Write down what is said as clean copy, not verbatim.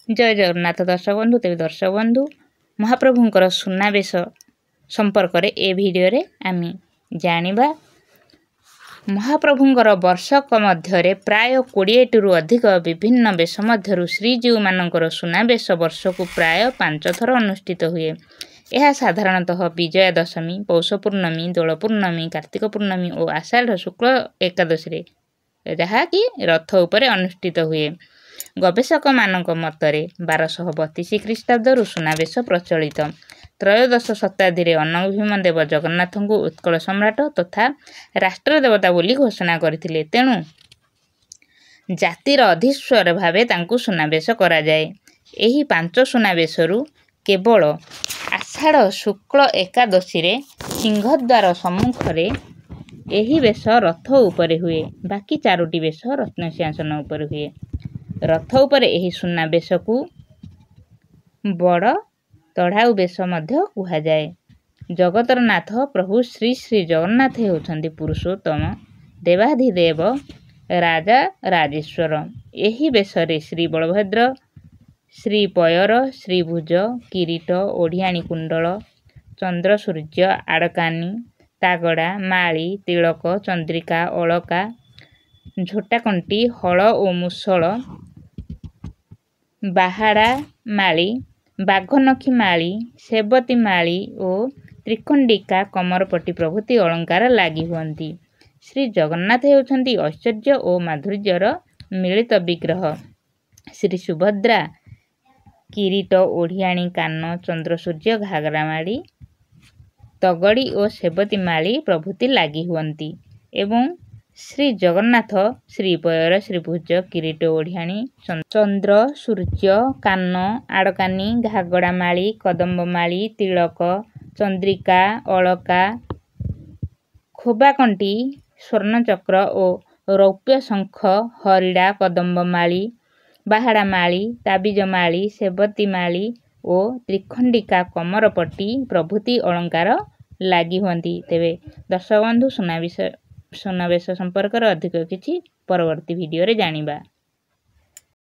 जय जगन्नाथ दर्शक बंधु। तेज दर्शक बंधु महाप्रभुंकर सुनावेश संपर्क रे ए भिडियो रे आमी जानिबा। महाप्रभुंकर वर्षक मध्यरे प्राय 20 रु अधिक विभिन्न वेश मध्यरु श्रीजीव मानकर सुनावेश वर्षकु प्राय 5 थर अनुष्ठित हुए। यह साधारणतः विजया दशमी, पौष पूर्णमी, दोल पूर्णमी, कार्तिक पूर्णमी और आषाढ़ शुक्ल एकादशी रे जहा कि रथ उपरे अनुष्ठित हुए। गवेषक मानक मतरे 1232 ख्रीष्टाब्द सुनावेश प्रचलित। त्रयोदश शताब्दी रे अन्नभीमदेव जगन्नाथ को उत्कल सम्राट तथा राष्ट्र देवता बोली घोषणा करथिले। तेणु जातिर अधीश्वर भावे तांकु सुनावेश करा जाए। एही 5 सुनावेशरु केवल आषाढ़ शुक्ल एकादशी रे सिंहद्वार सम्मुख रे एही वेश रथ उपरे हुए। बाकी 4टी वेश रत्नसिंहासन उपरे हुए। रथ उपरे एही सुनावेश को बड़ तढ़ाऊ बेश मध्य कुहा जाए। जगतर नाथ प्रभु श्री श्री जगन्नाथ होउछंती पुरुषोत्तम देवाधिदेव राजा राजेश्वर। एही बेशरे श्री बलभद्र, श्री पयर, श्री भुज, किरीट, ओढ़ियाणी कुंडल, चंद्र सूर्य, आड़कानी, तागड़ा, माली, तिलक, चंद्रिका, अलका, झोटाकंटी, हल और मुसल, बाहाड़ा माली, बाघनखी माली, सेबती माली और त्रिखंडिका, कमरपट्टी प्रभृति अलंकार लागि हुअंती। श्री जगन्नाथ हेउछंती ऐश्वर्य और माधुर्यर मिलित विग्रह। श्री सुभद्रा किरीट, ओढ़ियाणी, कान, चंद्रसूर्य, घाघरा माली, तगड़ी और सेबती माली प्रभृति लागि हुअंती एवं श्री जगन्नाथ श्री पयर, श्री भुज, किरीट, ओढ़ियाणी, चंद्र सूर्य, कान, आड़कानी, घागड़ा माली, कदम्ब माली, तिलक, चंद्रिका, अलका, खोबाकंटी, स्वर्णचक्र और रौप्य शंख, हरिड़ा, कदम्ब माली, बाहाड़ा माली, ताबिज माली, सेबती माली और त्रिखंडिका, कमरपट्टी प्रभृति अलंकार लागि हुअंती। तेबे दर्शक बंधु सुनावेश संपर्क अधिक किछि परवर्ती भिडियो रे जानिबा।